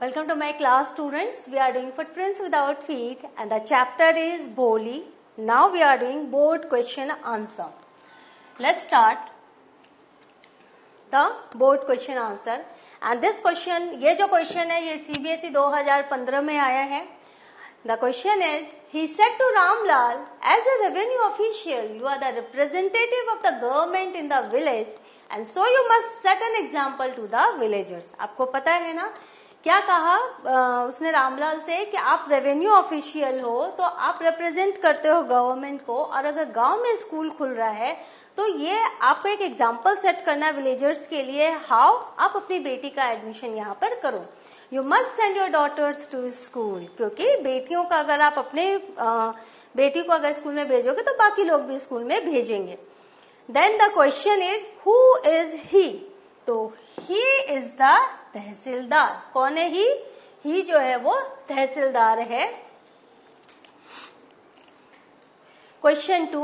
Welcome to my class, students. We are doing footprints without feet and the chapter is Boli. Now we are doing board question answer. Let's start the board question answer. And this question, ये जो question है ये CBSE 2015 में आया है. The question is, he said to Ramlal, as a revenue official, you are the representative of the government in the village and so you must set an example to the villagers. आपको पता है ना क्या कहा उसने रामलाल से कि आप रेवेन्यू ऑफिशियल हो तो आप रिप्रेजेंट करते हो गवर्नमेंट को, और अगर गांव में स्कूल खुल रहा है तो ये आपको एक एग्जाम्पल सेट करना है विलेजर्स के लिए. हाउ? आप अपनी बेटी का एडमिशन यहाँ पर करो. You must send your daughters to school, क्योंकि बेटियों का अगर आप अपने बेटी को अगर स्कूल में भेजोगे तो बाकी लोग भी स्कूल में भेजेंगे. Then the question is who is he. तो ही इज द तहसीलदार. कौन है ही? ही जो है वो तहसीलदार है. Question 2,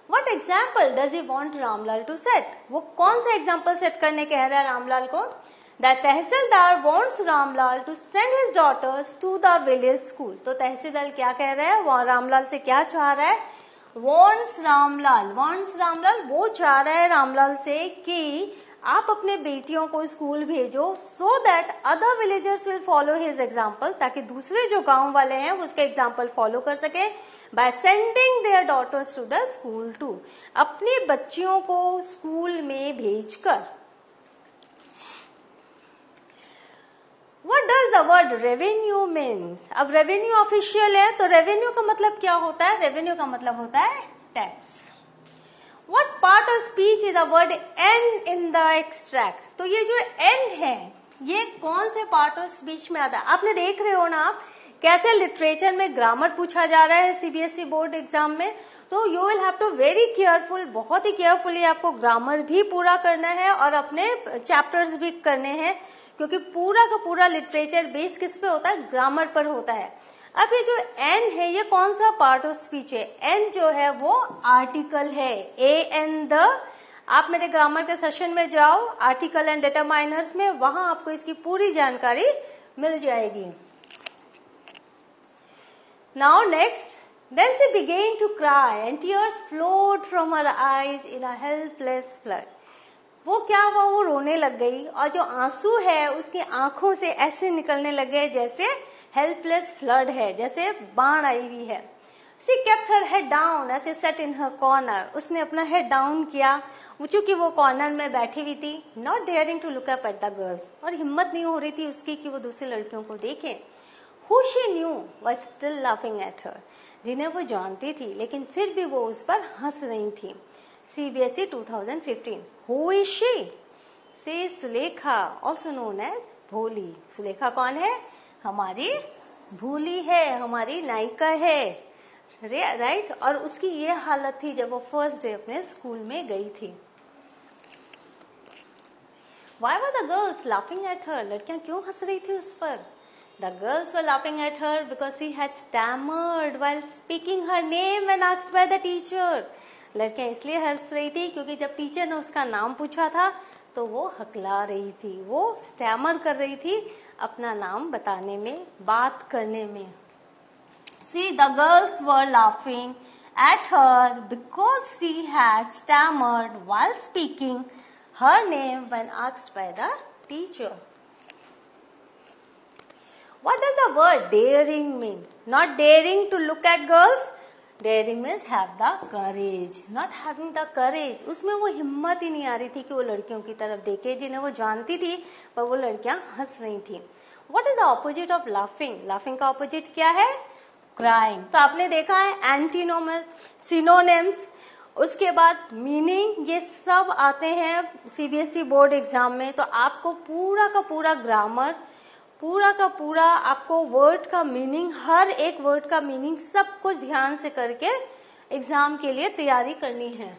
what example does he want Ramlal to set. वो कौन सा एग्जाम्पल सेट करने कह रहा है रामलाल को? The tehsildar wants Ramlal to send his daughters to the village school. तो तहसीलदार क्या कह रहा है? वो रामलाल से क्या चाह रहा है? वांट्स रामलाल वो चाह रहा है रामलाल से कि आप अपने बेटियों को स्कूल भेजो so that other villagers will follow his example, ताकि दूसरे जो गांव वाले हैं उसके एग्जाम्पल फॉलो कर सके. By sending their daughters to the school too, अपनी बच्चियों को स्कूल में भेजकर. What does the word revenue means? अब रेवेन्यू ऑफिशियल है तो रेवेन्यू का मतलब क्या होता है? रेवेन्यू का मतलब होता है tax. What part of speech is the word n in the extract? तो ये जो n है ये कौन से पार्ट ऑफ स्पीच में आता है? आपने देख रहे हो ना आप कैसे लिटरेचर में ग्रामर पूछा जा रहा है सीबीएसई बोर्ड एग्जाम में. तो you will have to very careful, बहुत ही केयरफुली आपको ग्रामर भी पूरा करना है और अपने चैप्टर्स भी करने हैं, क्योंकि पूरा का पूरा लिटरेचर बेस किस पे होता है? ग्रामर पर होता है. अब ये जो एन है ये कौन सा पार्ट ऑफ स्पीच है? एन जो है वो आर्टिकल है. A N the. आप मेरे ग्रामर के सेशन में जाओ आर्टिकल एंड डिटरमाइनर्स में, वहां आपको इसकी पूरी जानकारी मिल जाएगी. Now next, then she began to cry and tears flowed from her eyes in a helpless flood. वो क्या हुआ? वो रोने लग गई और जो आंसू है उसकी आंखों से ऐसे निकलने लगे जैसे हेल्पलेस फ्लड है, जैसे बाढ़ आई हुई है. She kept her head down as she sat in her corner. उसने अपना हेड डाउन किया चूंकि वो कॉर्नर में बैठी हुई थी. Not daring to look up at the girls, और हिम्मत नहीं हो रही थी उसकी कि वो दूसरी लड़कियों को देखे. Who she knew was still laughing at her. जिन्हें वो जानती थी लेकिन फिर भी वो उस पर हंस रही थी. CBSE 2015. Who is she? She is Sulekha, also known as भोली. सुलेखा कौन है? हमारी भूली है, हमारी नायिका है, राइट. और उसकी ये हालत थी जब वो फर्स्ट डे अपने स्कूल में गई थी. Why were the girls laughing at her? लड़कियां क्यों हंस रही थी उस पर? The girls were laughing at her because she had stammered while speaking her name when asked by the teacher. लड़कियां इसलिए हंस रही थी क्योंकि जब टीचर ने उसका नाम पूछा था तो वो हकला रही थी, वो स्टैमर कर रही थी अपना नाम बताने में, बात करने में. See, the girls were laughing at her because she had stammered while speaking her name when asked by the teacher. What does the word daring mean? Not daring to look at girls. Daring means have the courage, not having the courage. उसमें वो हिम्मत ही नहीं आ रही थी कि वो लड़कियों की तरफ देखे जिन्हें वो जानती थी, पर वो लड़कियां हंस रही थी. What is the opposite of laughing? Laughing का opposite क्या है? Crying. तो आपने देखा है एंटीनोमल, सिनोनिम्स, उसके बाद मीनिंग, ये सब आते हैं सीबीएसई बोर्ड एग्जाम में. तो आपको पूरा का पूरा ग्रामर, पूरा का पूरा आपको वर्ड का मीनिंग, हर एक वर्ड का मीनिंग सब कुछ ध्यान से करके एग्जाम के लिए तैयारी करनी है.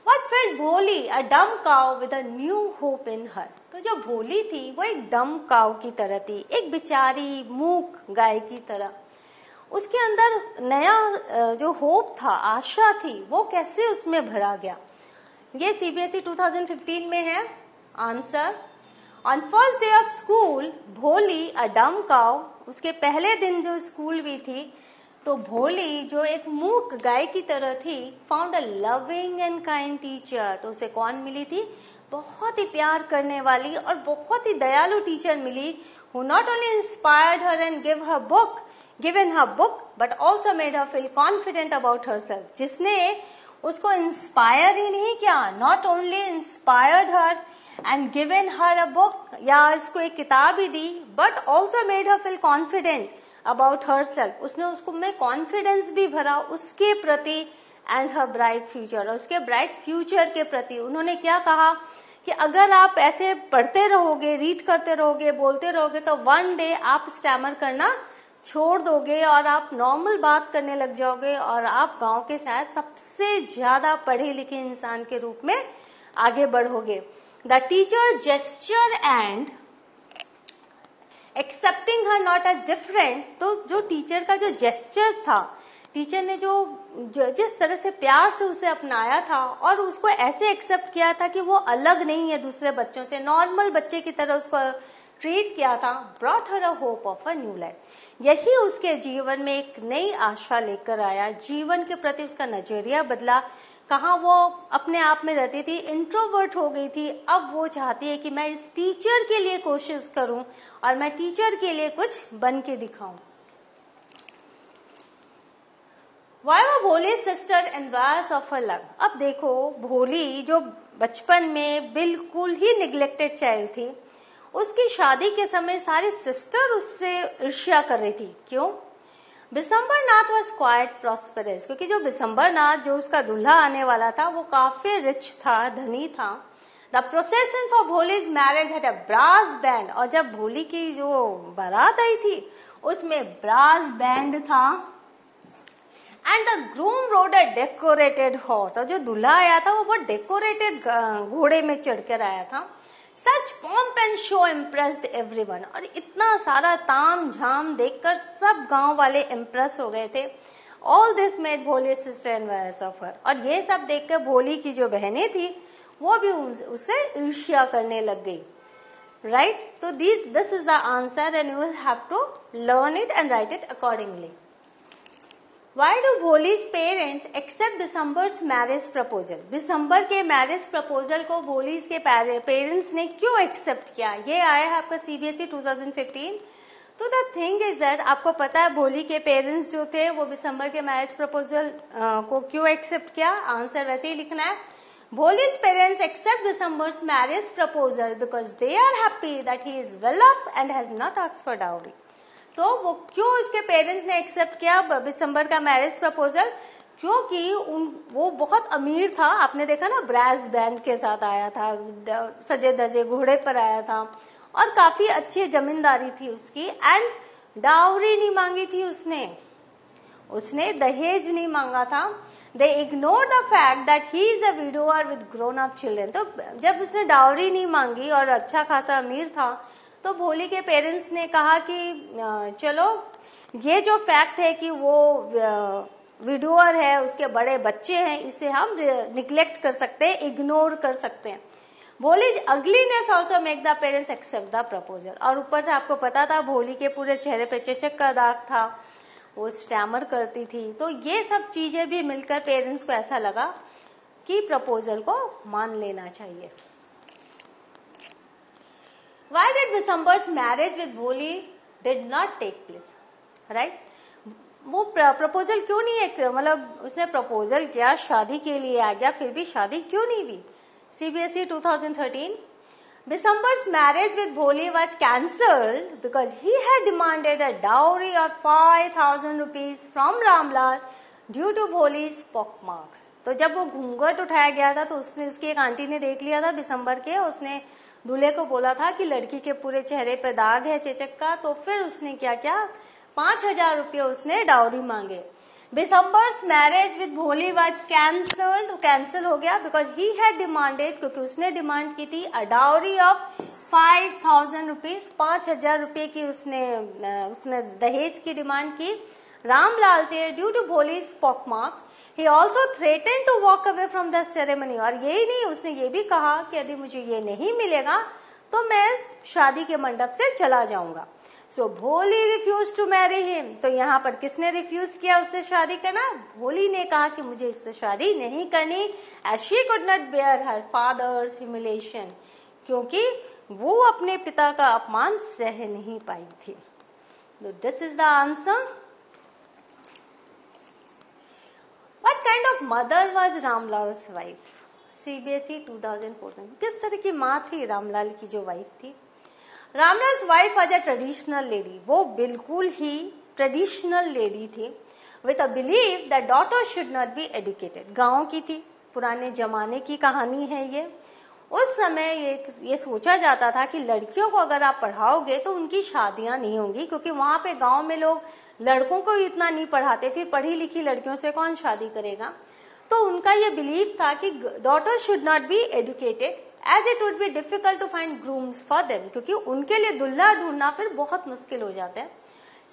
What felt भोली? A dumb cow with a new hope in her. तो जो भोली थी वो एक डम काउ की तरह थी, एक बेचारी मूक गाय की तरह. उसके अंदर नया जो होप था, आशा थी, वो कैसे उसमें भरा गया? ये सीबीएसई 2015 में है answer. On first day of school भोली अ डम काउ, उसके पहले दिन जो स्कूल भी थी तो भोली जो एक मूक गाय की तरह थी, found a loving and kind teacher. तो उसे कौन मिली थी? बहुत ही प्यार करने वाली और बहुत ही दयालु टीचर मिली, who not only inspired her and given her book but also made her feel confident about herself, जिसने उसको इंस्पायर ही नहीं किया, not only inspired her and given her a book, या इसको एक किताब ही दी, but also made her feel confident about herself, उसने उसको में कॉन्फिडेंस भी भरा उसके प्रति एंड her bright future, उसके ब्राइट फ्यूचर के प्रति। उन्होंने क्या कहा कि अगर आप ऐसे पढ़ते रहोगे, रीड करते रहोगे, बोलते रहोगे तो वन डे आप स्टैमर करना छोड़ दोगे और आप नॉर्मल बात करने लग जाओगे और आप गांव के शायद सबसे ज्यादा पढ़े लिखे इंसान के रूप में आगे बढ़ोगे। The teacher gesture and accepting her not as different, तो जो टीचर का जो जेस्चर था, टीचर ने जो जिस तरह से प्यार से उसे अपनाया था और उसको ऐसे एक्सेप्ट किया था कि वो अलग नहीं है दूसरे बच्चों से, नॉर्मल बच्चे की तरह उसको ट्रीट किया था, brought her a hope of a new life. यही उसके जीवन में एक नई आशा लेकर आया, जीवन के प्रति उसका नजरिया बदला। कहाँ वो अपने आप में रहती थी, इंट्रोवर्ट हो गई थी, अब वो चाहती है कि मैं इस टीचर के लिए कोशिश करूं और मैं टीचर के लिए कुछ बन के दिखाऊं। Why were भोली sister envious of her luck? अब देखो भोली जो बचपन में बिल्कुल ही निग्लेक्टेड चाइल्ड थी, उसकी शादी के समय सारी सिस्टर उससे ईर्ष्या कर रही थी। क्यों? बिसम्बर नाथ वॉज क्वाइट प्रॉस्परस, क्योंकि जो बिसम्बर नाथ जो उसका दूल्हा आने वाला था वो काफी रिच था, धनी था। The procession for Bholi's marriage had a brass band, और जब भोली की जो बारात आई थी उसमें ब्रास बैंड था। And the groom rode a decorated horse, और जो दूल्हा आया था वो बहुत डेकोरेटेड घोड़े में चढ़कर आया था। Such pomp and show impressed everyone, और इतना सारा ताम झाम देखकर सब गांव वाले इम्प्रेस हो गए थे। ऑल दिस मेड भोली सिस्टर एनवायस ऑफ हर, और ये सब देखकर भोली की जो बहनें थी वो भी उससे ईर्ष्या करने लग गई। राइट, तो this is the answer and you will have to learn it and write it accordingly. Why do Bholi's parents accept Bishamber's marriage proposal? Bishamber के मैरिज प्रपोजल को भोलीज के पेरेंट्स ने क्यों एक्सेप्ट किया? ये आया है आपका CBSE 2015। तो द थिंग इज दैट आपको पता है भोली के पेरेंट्स जो थे वो बिसम्बर के मैरिज प्रपोजल को क्यों एक्सेप्ट किया? आंसर वैसे ही लिखना है। Bholi's parents accept Bishamber's marriage proposal because they are happy that he is well off and has not asked for dowry. तो वो क्यों उसके पेरेंट्स ने एक्सेप्ट किया बिसम्बर का मैरिज प्रपोजल? क्योंकि वो बहुत अमीर था। आपने देखा ना, ब्रास बैंड के साथ आया था, सजे धजे घोड़े पर आया था और काफी अच्छी जमींदारी थी उसकी। एंड डाउरी नहीं मांगी थी उसने दहेज नहीं मांगा था। दे ignore the fact that he is a widower with grown up children. तो जब उसने डाउरी नहीं मांगी और अच्छा खासा अमीर था तो भोली के पेरेंट्स ने कहा कि चलो ये जो फैक्ट है कि वो विडोअर है, उसके बड़े बच्चे हैं, इसे हम निग्लेक्ट कर सकते हैं, इग्नोर कर सकते हैं। Bholi ugliness also make the parents accept the proposal. और ऊपर से आपको पता था भोली के पूरे चेहरे पे चेचक का दाग था, वो स्टैमर करती थी। तो ये सब चीजें भी मिलकर पेरेंट्स को ऐसा लगा कि प्रपोजल को मान लेना चाहिए। Why did Bisambar's marriage with Bholi did not take place? Right? वो प्रपोजल क्यों नहीं, मतलब उसने प्रपोजल किया, शादी के लिए आ गया, फिर भी शादी क्यों नहीं हुई? CBSE 2013, Bisambar's marriage with Bholi was cancelled because he had demanded a dowry of 5,000 rupees from Ramlal due to Bholi's pockmarks. तो जब वो घूंघट उठाया गया था तो उसकी एक आंटी ने देख लिया था बिसम्बर के, उसने दूल्हे को बोला था कि लड़की के पूरे चेहरे पे दाग है चेचक का। तो फिर उसने क्या किया, 5,000 रुपये उसने डाउरी मांगे। बिसम्बर्स मैरिज विद भोली वाज कैंसल्ड, कैंसिल हो गया बिकॉज ही हैड डिमांडेड, क्योंकि उसने डिमांड की थी अ डाउरी ऑफ 5,000 रुपीज, 5,000 रुपये की उसने दहेज की डिमांड की रामलाल से due to Bholi's pockmark. He also threatened to walk away from the ceremony, और यही नहीं, उसने ये भी कहा कि यदि मुझे ये नहीं मिलेगा तो मैं शादी के मंडप से चला जाऊंगा। सो भोली रिफ्यूज टू मैरी हिम। तो यहाँ पर किसने रिफ्यूज किया उससे शादी करना? भोली ने कहा कि मुझे इससे शादी नहीं करनी, as she could not bear her father's humiliation, क्योंकि वो अपने पिता का अपमान सह नहीं पाई थी। This is the answer. What kind of mother was Ramlal's wife? CBSE 2014। किस तरह की माँ थी रामलाल की जो वाइफ थी? Ramlal's wife was a traditional lady. वो बिल्कुल ही ट्रेडिशनल लेडी थी, with a believe that daughter should not be educated. गांव की थी, पुराने जमाने की कहानी है ये। उस समय ये सोचा जाता था कि लड़कियों को अगर आप पढ़ाओगे तो उनकी शादियां नहीं होंगी, क्योंकि वहां पे गांव में लोग लड़कों को इतना नहीं पढ़ाते, फिर पढ़ी लिखी लड़कियों से कौन शादी करेगा। तो उनका ये बिलीव था कि daughter should not be educated as it would be difficult to find grooms for them, क्योंकि उनके लिए दुल्हा ढूंढना फिर बहुत मुश्किल हो जाता है।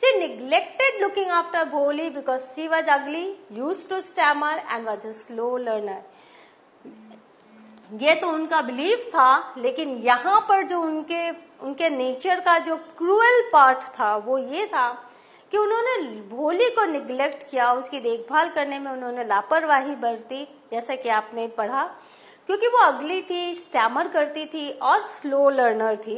She neglected looking after Bholi because she was ugly, used to stammer and was a slow learner. ये तो उनका बिलीव था, लेकिन यहाँ पर जो उनके नेचर का जो क्रूअल पार्ट था वो ये था कि उन्होंने भोली को निग्लेक्ट किया, उसकी देखभाल करने में उन्होंने लापरवाही बरती, जैसा कि आपने पढ़ा, क्योंकि वो अगली थी, स्टैमर करती थी और स्लो लर्नर थी।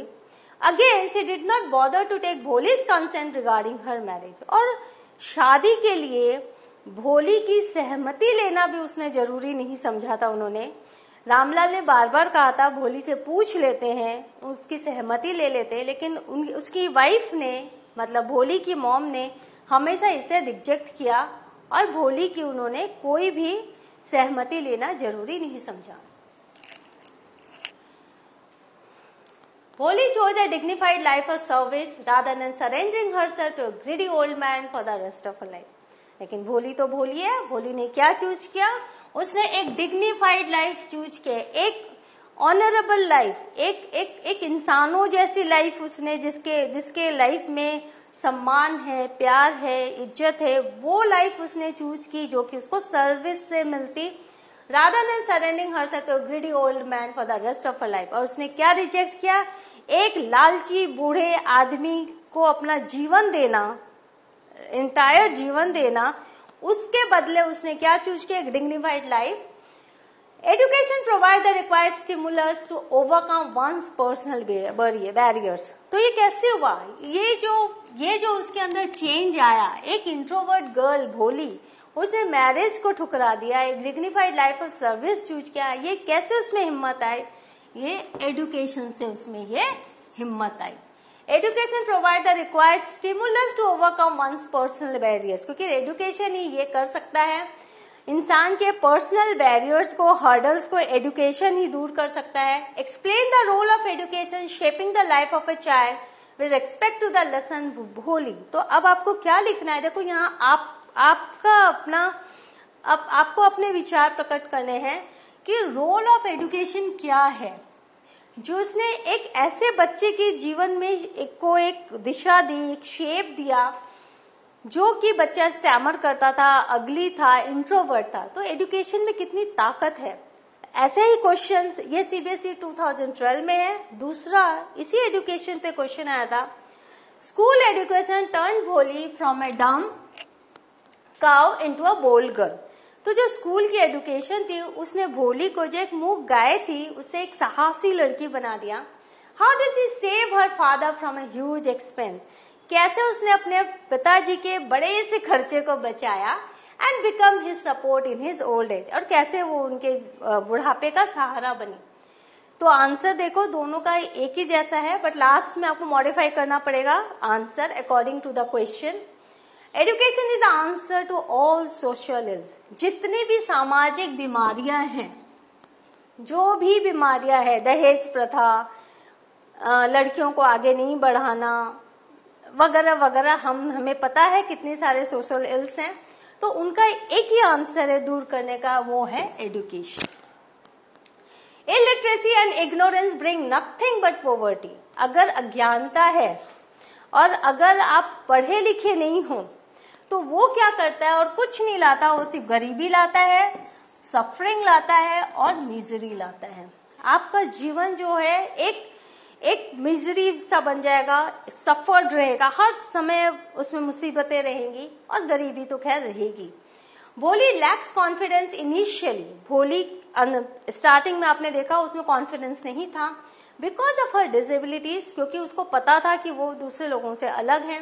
Again she did not bother to take Bholi's consent regarding her marriage. और शादी के लिए भोली की सहमति लेना भी उसने जरूरी नहीं समझा था। उन्होंने, रामलाल ने बार बार कहा था भोली से पूछ लेते हैं, उसकी सहमति ले लेते हैं, लेकिन उसकी वाइफ ने, मतलब भोली की मॉम ने हमेशा इसे रिजेक्ट किया और भोली की उन्होंने कोई भी सहमति लेना जरूरी नहीं समझा। Bholi chose a dignified life of service rather than surrendering herself to a greedy old man for the rest of her life. लेकिन भोली तो भोली है, भोली ने क्या चूज किया? उसने एक डिग्निफाइड लाइफ चूज किया, एक ऑनरेबल लाइफ, एक इंसानों जैसी लाइफ उसने, जिसके लाइफ में सम्मान है, प्यार है, इज्जत है, वो लाइफ उसने चूज की जो कि उसको सर्विस से मिलती, rather than surrendering herself to a greedy old man for the rest of her life। और उसने क्या रिजेक्ट किया? एक लालची बूढ़े आदमी को अपना जीवन देना, इंटायर जीवन देना, उसके बदले उसने क्या चूज किया? एक dignified life. Education provide the required stimulus to overcome one's personal barriers. तो ये कैसे हुआ? ये जो उसके अंदर चेंज आया, एक इंट्रोवर्ट गर्ल भोली, उसने मैरिज को ठुकरा दिया, एक dignified life of service choose किया, ये कैसे उसमें हिम्मत आई? ये एजुकेशन से उसमें ये हिम्मत आई। Education provide the required stimulus to overcome one's personal barriers, क्योंकि एजुकेशन ही ये कर सकता है, इंसान के पर्सनल बैरियर्स को, हर्डल्स को एजुकेशन ही दूर कर सकता है। Explain the role of education shaping the life of a child with respect to the lesson Bholi. तो अब आपको क्या लिखना है? देखो यहाँ आपको अपने विचार प्रकट करने हैं कि रोल ऑफ एजुकेशन क्या है, जो उसने एक ऐसे बच्चे के जीवन में एक दिशा दी, एक शेप दिया, जो कि बच्चा स्टैमर करता था, अगली था, इंट्रोवर्ट था। तो एजुकेशन में कितनी ताकत है। ऐसे ही क्वेश्चंस ये सीबीएसई 2012 में है। दूसरा इसी एजुकेशन पे क्वेश्चन आया था, school education turn Bholi from a dumb cow into a bold girl. तो जो स्कूल की एजुकेशन थी, उसने भोली को, जो एक मूक गाय थी, उससे एक साहसी लड़की बना दिया। How did she save her father from a huge expense? कैसे उसने अपने पिताजी के बड़े से खर्चे को बचाया and become his support in his old age, और कैसे वो उनके बुढ़ापे का सहारा बनी। तो आंसर देखो, दोनों का एक ही जैसा है, बट लास्ट में आपको मॉडिफाई करना पड़ेगा answer according to the question. Education is the answer to all social ills. जितनी भी सामाजिक बीमारियां हैं, जो भी बीमारियां हैं, दहेज प्रथा, लड़कियों को आगे नहीं बढ़ाना वगैरह वगैरह, हमें पता है कितने सारे सोशल इल्स हैं, तो उनका एक ही आंसर है दूर करने का, वो है education. Illiteracy and ignorance bring nothing but poverty. अगर अज्ञानता है और अगर आप पढ़े लिखे नहीं हो, तो वो क्या करता है? और कुछ नहीं लाता, वो सिर्फ गरीबी लाता है, सफरिंग लाता है और मिजरी लाता है। आपका जीवन जो है एक मिजरी सा बन जाएगा, सफर्ड रहेगा, हर समय उसमें मुसीबतें रहेंगी और गरीबी तो खैर रहेगी। भोली लैक्स कॉन्फिडेंस इनिशियली, भोली स्टार्टिंग में आपने देखा उसमें कॉन्फिडेंस नहीं था, बिकॉज ऑफ हर डिसेबिलिटीज, क्योंकि उसको पता था कि वो दूसरे लोगों से अलग है।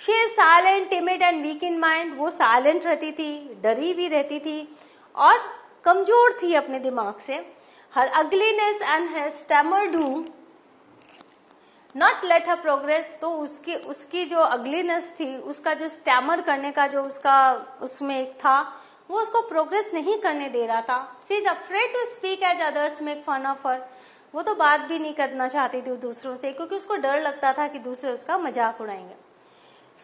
She is silent, timid and weak in mind, वो साइलेंट रहती थी, डरी भी रहती थी और कमजोर थी अपने दिमाग से। Her ugliness and her stammer do not let her progress, तो उसकी जो अगलीनेस थी, उसका जो स्टैमर करने का जो उसका उसमें एक था, वो उसको प्रोग्रेस नहीं करने दे रहा था। She is afraid to speak as others make fun of her, वो तो बात भी नहीं करना चाहती थी दूसरों से, क्योंकि उसको डर लगता था कि दूसरे उसका मजाक उड़ाएंगे।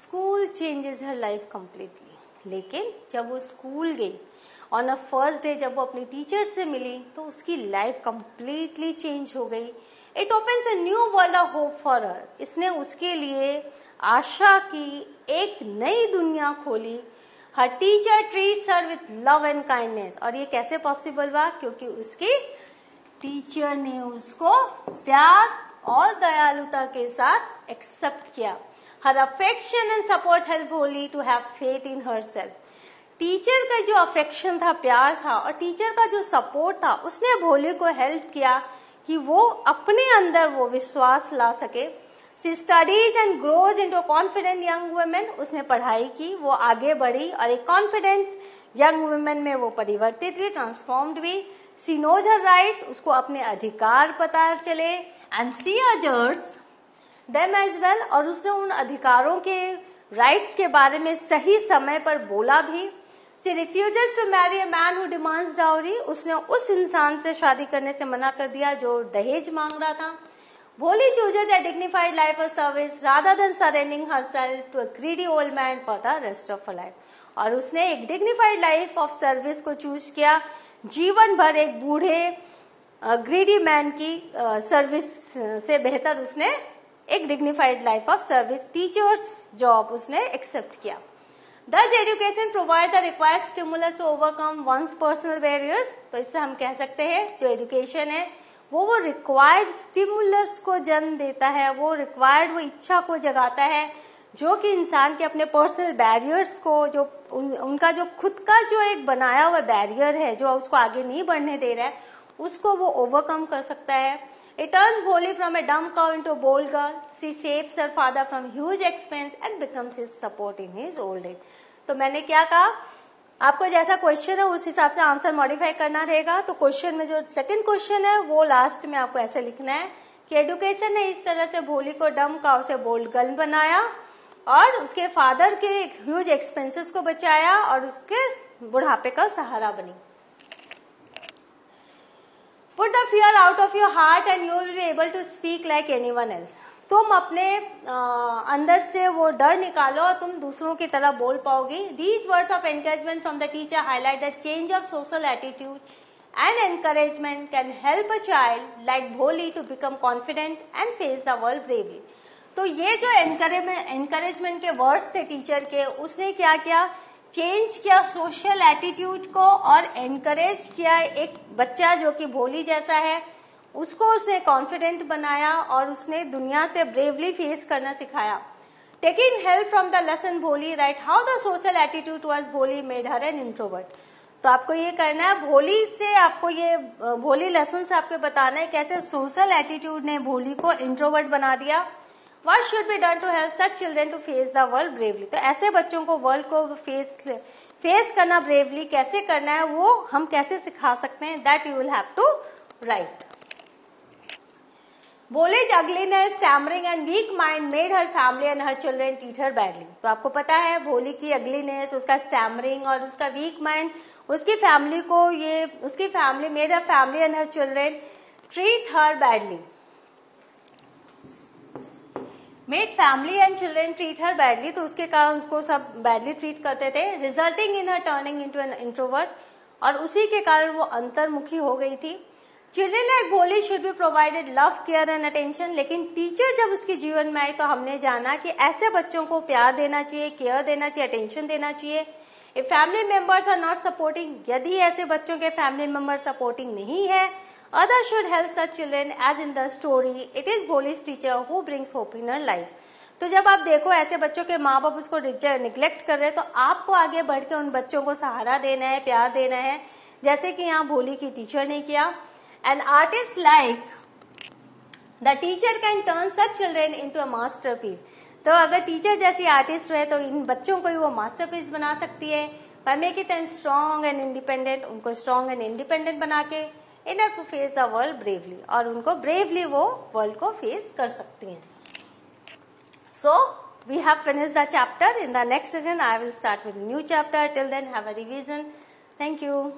School changes her life completely, लेकिन जब वो स्कूल गई ऑन अ फर्स्ट डे, जब वो अपनी टीचर से मिली, तो उसकी लाइफ कंप्लीटली चेंज हो गई। It opens a new world of hope for her, इसने उसके लिए आशा की एक नई दुनिया खोली। Her teacher treats her with love and kindness, और ये कैसे पॉसिबल हुआ? क्योंकि उसकी टीचर ने उसको प्यार और दयालुता के साथ एक्सेप्ट किया। Her affection and support help Bholi to have faith in herself, teacher का जो अफेक्शन था, प्यार था, और टीचर का जो सपोर्ट था, उसने भोली को हेल्प किया कि वो अपने अंदर वो विश्वास ला सके। She studies and grows into confident young women, उसने पढ़ाई की, वो आगे बढ़ी और एक कॉन्फिडेंट यंग वुमेन में वो परिवर्तित हुई, ट्रांसफॉर्म्ड हुई। शी नोज हर राइट्स, उसको अपने अधिकार पता चले, and she urges them as well, और उसने उन अधिकारों के राइट्स के बारे में सही समय पर बोला भी। She refuses to marry a man who demands dowry, उसने उस इंसान से शादी करने से मना कर दिया जो दहेज मांग रहा था। भोली chooses a dignified life of service rather than surrendering herself to a greedy old man for the rest of her life, और उसने एक dignified life of service को चूज किया, जीवन भर एक बूढ़े ग्रीडी मैन की सर्विस से बेहतर उसने एक dignified life of service, teachers job उसने एक्सेप्ट किया। Does education provide the required stimulus to overcome one's personal barriers? तो इससे हम कह सकते हैं जो एजुकेशन है वो रिक्वायर्ड स्टिमुलस को जन्म देता है, वो रिक्वायर्ड वो इच्छा को जगाता है जो कि इंसान के अपने पर्सनल बैरियर्स को, जो उनका जो खुद का जो एक बनाया हुआ बैरियर है जो उसको आगे नहीं बढ़ने दे रहा है, उसको वो ओवरकम कर सकता है। It turns Bholi from a dumb cow into a bold girl. She saves her father from huge expense and becomes his support in his old age. तो मैंने क्या कहा, आपको जैसा क्वेश्चन है उस हिसाब से आंसर मॉडिफाई करना रहेगा। तो क्वेश्चन में जो सेकंड क्वेश्चन है वो लास्ट में आपको ऐसे लिखना है कि एडुकेशन ने इस तरह से भोली को डम काउ से बोल्ड गर्ल बनाया और उसके फादर के ह्यूज एक्सपेंसेस को बचाया और उसके बुढ़ापे का सहारा बनी। Put the fear out of your heart and you will be able to speak like anyone else. तुम अपने अंदर से वो डर निकालो और तुम दूसरों की तरह बोल पाओगी। These words of encouragement from the teacher highlight the change of social attitude and encouragement can help a child like Bholi to become confident and face the world bravely. तो ये जो encouragement के वर्ड्स थे teacher के, उसने क्या किया, change किया सोशल एटीट्यूड को और एनकरेज किया एक बच्चा जो कि भोली जैसा है, उसको उसने कॉन्फिडेंट बनाया और उसने दुनिया से ब्रेवली फेस करना सिखाया। Taking help from the lesson Bholi write how the social attitude towards Bholi made her an introvert. तो आपको ये करना है, भोली से आपको ये भोली लेसन से आपको बताना है कैसे सोशल एटीट्यूड ने भोली को इंट्रोवर्ट बना दिया। What should be done to help such children to face the world bravely? तो ऐसे बच्चों को वर्ल्ड को फेस करना ब्रेवली कैसे करना है वो हम कैसे सिखा सकते हैं, that you will have to write. Bholi's ugliness, stammering and weak mind made her family and her children treat her badly. तो आपको पता है भोली की अगलीनेस, उसका स्टैमरिंग और उसका वीक माइंड उसकी फैमिली को उसकी family made her family and her children treat her badly. Made family and children treat her badly, तो उसके कारण उसको सब बैडली ट्रीट करते थे, resulting in her turning into an introvert, और उसी के कारण वो अंतर्मुखी हो गई थी। चिल्ड्रेन लाइक भोली should be provided love, care and attention, लेकिन टीचर जब उसके जीवन में आई तो हमने जाना कि ऐसे बच्चों को प्यार देना चाहिए, केयर देना चाहिए, अटेंशन देना चाहिए। If family members are not supporting, यदि ऐसे बच्चों के फैमिली मेंबर सपोर्टिंग नहीं है Others should help such children as in the story. It is Bholi's teacher who brings hope in her life. तो जब आप देखो ऐसे बच्चों के माँ बाप उसको निग्लेक्ट कर रहे हैं, तो आपको आगे बढ़ के उन बच्चों को सहारा देना है, प्यार देना है, जैसे कि यहाँ भोली की टीचर ने किया. An artist like the teacher can turn such children into a masterpiece. तो अगर टीचर जैसी आर्टिस्ट रहे तो इन बच्चों को ही वो मास्टरपीस बना सकती है. By making them strong and independent, उनको strong and independent बना के enough to face the world bravely, और उनको bravely वो world को face कर सकती हैं. So we have finished the chapter. In the next session I will start with a new chapter. Till then have a revision. Thank you.